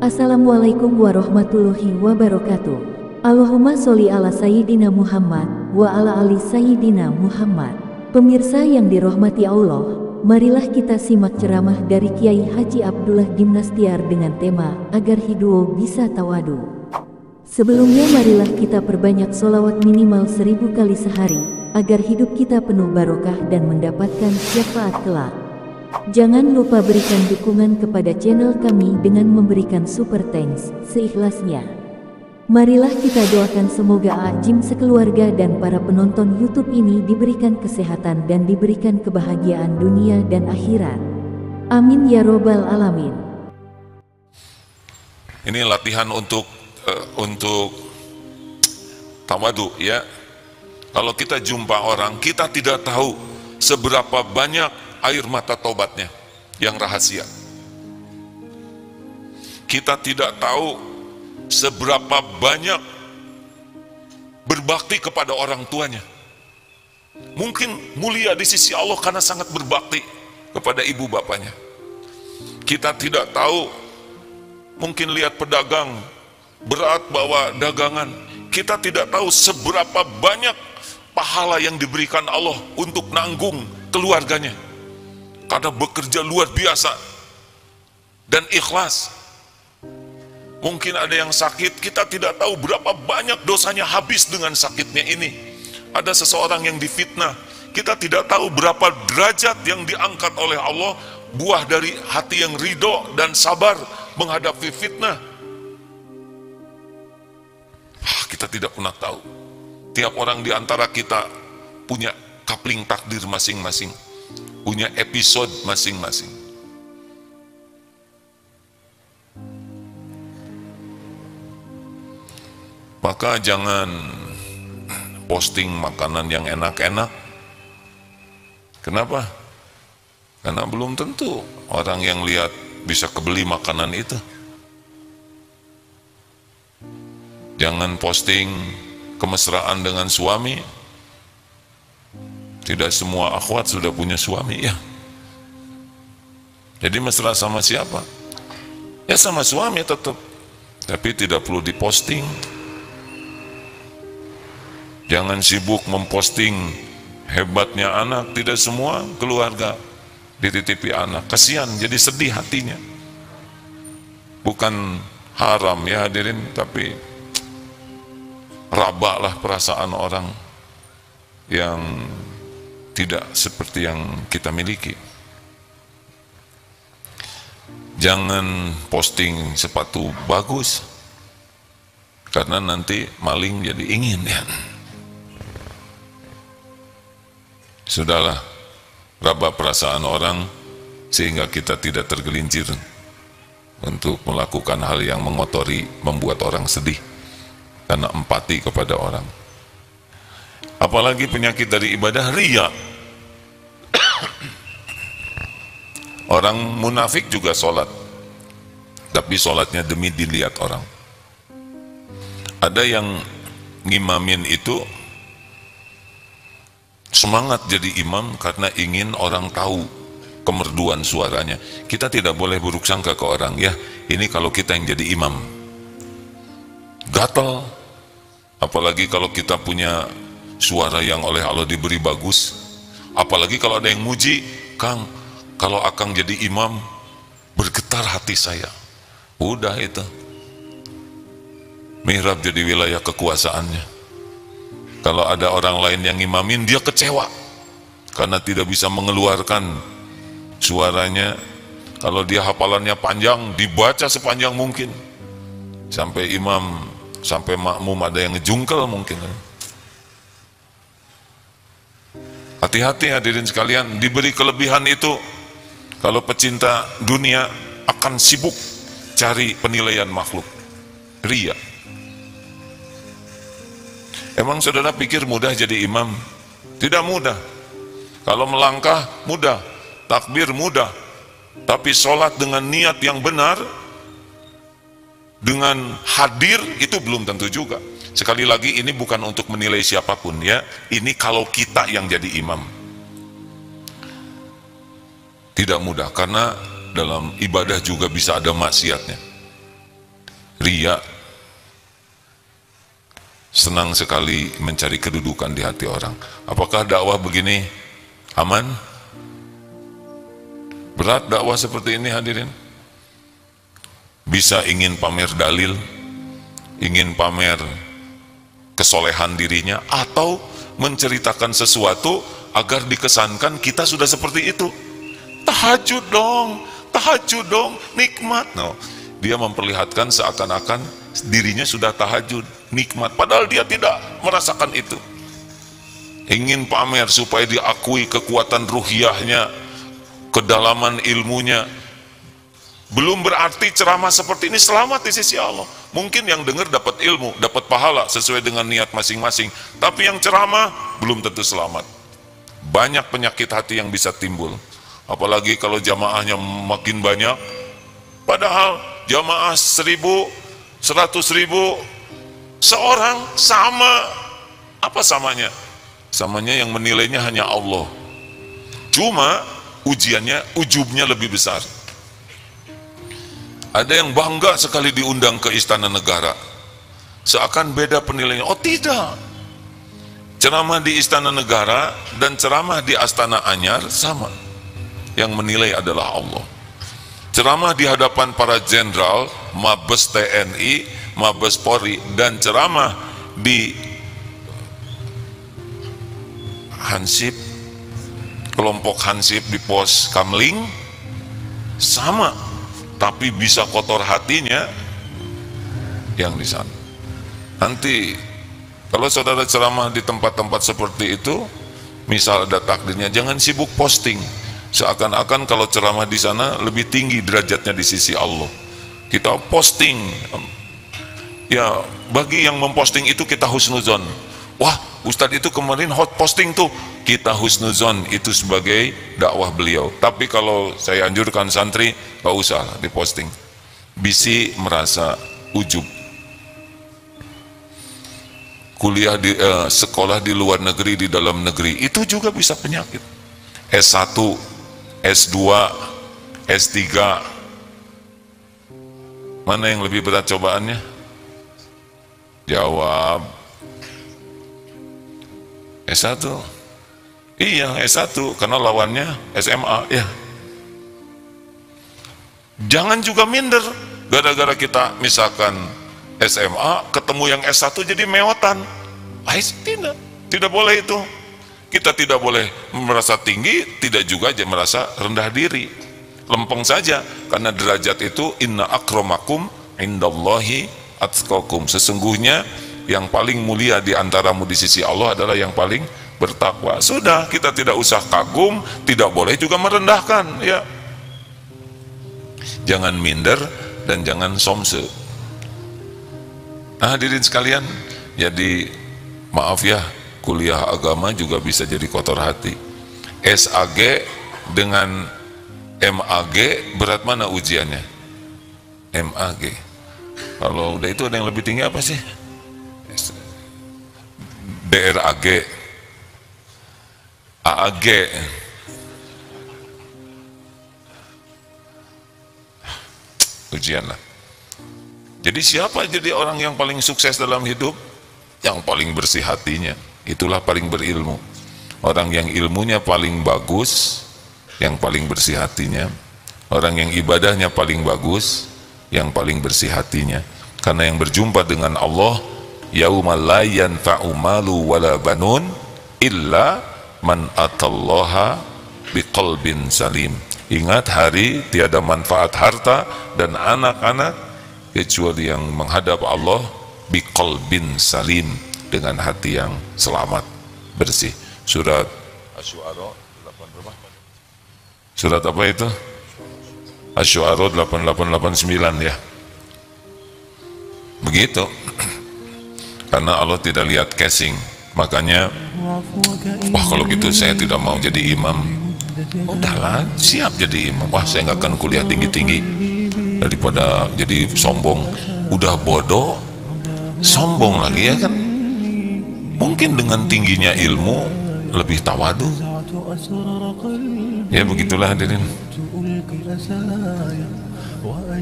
Assalamualaikum warahmatullahi wabarakatuh. Allahumma sholli ala Sayyidina Muhammad wa ala ali Sayyidina Muhammad. Pemirsa yang dirahmati Allah, marilah kita simak ceramah dari Kiai Haji Abdullah Gimnastiar dengan tema agar hidup bisa tawadu. Sebelumnya marilah kita perbanyak sholawat minimal 1000 kali sehari, agar hidup kita penuh barokah dan mendapatkan syafaat kelak. Jangan lupa berikan dukungan kepada channel kami dengan memberikan super thanks seikhlasnya. Marilah kita doakan semoga Ajim sekeluarga dan para penonton YouTube ini diberikan kesehatan dan diberikan kebahagiaan dunia dan akhirat. Amin ya robbal alamin. Ini latihan untuk tawadu ya. Kalau kita jumpa orang, kita tidak tahu seberapa banyak air mata taubatnya yang rahasia. Kita tidak tahu seberapa banyak berbakti kepada orang tuanya. Mungkin mulia di sisi Allah karena sangat berbakti kepada ibu bapaknya. Kita tidak tahu, mungkin lihat pedagang berat bawa dagangan, kita tidak tahu seberapa banyak pahala yang diberikan Allah untuk nanggung keluarganya karena bekerja luar biasa dan ikhlas. Mungkin ada yang sakit, kita tidak tahu berapa banyak dosanya habis dengan sakitnya ini. Ada seseorang yang difitnah, kita tidak tahu berapa derajat yang diangkat oleh Allah, buah dari hati yang ridho dan sabar menghadapi fitnah. Kita tidak pernah tahu. Tiap orang di antara kita punya kapling takdir masing-masing, punya episode masing-masing. Maka jangan posting makanan yang enak-enak. Kenapa? Karena belum tentu orang yang lihat bisa kebeli makanan itu. Jangan posting kemesraan dengan suami. Tidak semua akhwat sudah punya suami ya. Jadi mesra sama siapa? Ya sama suami tetap. Tapi tidak perlu diposting. Jangan sibuk memposting hebatnya anak. Tidak semua keluarga dititipi anak. Kasihan, jadi sedih hatinya. Bukan haram ya hadirin, tapi rabaklah perasaan orang yang tidak seperti yang kita miliki. Jangan posting sepatu bagus, karena nanti maling jadi ingin ya. Sudahlah, rabak perasaan orang sehingga kita tidak tergelincir untuk melakukan hal yang mengotori, membuat orang sedih karena empati kepada orang. Apalagi penyakit dari ibadah riya. Orang munafik juga sholat, tapi sholatnya demi dilihat orang. Ada yang ngimamin itu semangat jadi imam karena ingin orang tahu kemerduan suaranya. Kita tidak boleh buruk sangka ke orang ya. Ini kalau kita yang jadi imam, gatal. Apalagi kalau kita punya suara yang oleh Allah diberi bagus. Apalagi kalau ada yang muji, Kang, kalau Akang jadi imam, bergetar hati saya. Udah itu. Mihrab jadi wilayah kekuasaannya. Kalau ada orang lain yang imamin, dia kecewa. Karena tidak bisa mengeluarkan suaranya. Kalau dia hafalannya panjang, dibaca sepanjang mungkin. Sampai imam, sampai makmum ada yang ngejungkel mungkin. Hati-hati hadirin sekalian, diberi kelebihan itu. Kalau pecinta dunia akan sibuk cari penilaian makhluk. Ria. Emang saudara pikir mudah jadi imam? Tidak mudah. Kalau melangkah mudah, takbir mudah. Tapi sholat dengan niat yang benar, dengan hadir, itu belum tentu juga. Sekali lagi, ini bukan untuk menilai siapapun ya. Ini kalau kita yang jadi imam. Tidak mudah, karena dalam ibadah juga bisa ada maksiatnya. Ria senang sekali mencari kedudukan di hati orang. Apakah dakwah begini aman? Berat dakwah seperti ini hadirin. Bisa ingin pamer dalil, ingin pamer kesolehan dirinya, atau menceritakan sesuatu agar dikesankan kita sudah seperti itu. Tahajud dong, nikmat. No. Dia memperlihatkan seakan-akan dirinya sudah tahajud, nikmat, padahal dia tidak merasakan itu. Ingin pamer supaya diakui kekuatan ruhiyahnya, kedalaman ilmunya. Belum berarti ceramah seperti ini selamat di sisi Allah. Mungkin yang dengar dapat ilmu, dapat pahala sesuai dengan niat masing-masing, tapi yang ceramah belum tentu selamat. Banyak penyakit hati yang bisa timbul, apalagi kalau jamaahnya makin banyak. Padahal jamaah 1.000, 100.000 seorang sama. Apa samanya? Samanya yang menilainya hanya Allah. Cuma ujiannya, ujubnya lebih besar. Ada yang bangga sekali diundang ke Istana Negara, seakan beda penilaiannya. Oh tidak, ceramah di Istana Negara dan ceramah di Astana Anyar sama. Yang menilai adalah Allah. Ceramah di hadapan para jenderal, Mabes TNI, Mabes Polri, dan ceramah di Hansip, kelompok Hansip di pos Kamling sama, tapi bisa kotor hatinya yang di sana. Nanti kalau saudara ceramah di tempat-tempat seperti itu, misal ada takdirnya, jangan sibuk posting seakan-akan kalau ceramah di sana lebih tinggi derajatnya di sisi Allah. Kita posting, ya bagi yang memposting itu kita husnuzon. Wah, Ustadz itu kemarin hot posting tuh, kita husnuzon itu sebagai dakwah beliau. Tapi kalau saya anjurkan santri, gak usah diposting, bisi merasa ujub. Kuliah di sekolah di luar negeri, di dalam negeri, itu juga bisa penyakit. S1, S2, S3, mana yang lebih berat cobaannya? Jawab. S1. Iya, S1, karena lawannya SMA, ya. Jangan juga minder gara-gara kita misalkan SMA ketemu yang S1 jadi meotan. Tidak boleh itu. Kita tidak boleh merasa tinggi, tidak juga aja merasa rendah diri. Lempeng saja, karena derajat itu inna akramakum indallahi atqakum. Sesungguhnya yang paling mulia di antaramu di sisi Allah adalah yang paling bertakwa. Sudah, kita tidak usah kagum, tidak boleh juga merendahkan, ya. Jangan minder dan jangan somse. Nah, hadirin sekalian, jadi maaf ya, kuliah agama juga bisa jadi kotor hati. SAG dengan MAG, berat mana ujiannya? MAG. Kalau udah itu ada yang lebih tinggi apa sih? DRAG, AAG. Ujian lah. Jadi siapa jadi orang yang paling sukses dalam hidup? Yang paling bersih hatinya. Itulah paling berilmu. Orang yang ilmunya paling bagus, yang paling bersih hatinya. Orang yang ibadahnya paling bagus, yang paling bersih hatinya. Karena yang berjumpa dengan Allah, yaumal la yanfa'u malu wala banun illa man atallaha biqalbin salim. Ingat, hari tiada manfaat harta dan anak-anak kecuali yang menghadap Allah biqalbin salim, dengan hati yang selamat, bersih. Surat Asy-Syu'ara 8 berapa? Surat apa itu? Asy-Syu'ara 8889 ya. Begitu. Karena Allah tidak lihat casing. Makanya, wah kalau gitu saya tidak mau jadi imam. Udahlah, siap jadi imam. Wah, saya nggak akan kuliah tinggi-tinggi daripada jadi sombong. Udah bodoh, sombong lagi, ya kan? Mungkin dengan tingginya ilmu lebih tawadu. Ya begitulah hadirin.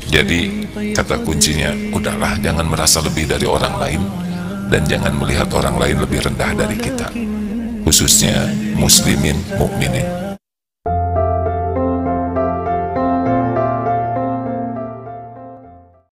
Jadi kata kuncinya, udahlah, jangan merasa lebih dari orang lain, dan jangan melihat orang lain lebih rendah dari kita, khususnya muslimin, mukminin.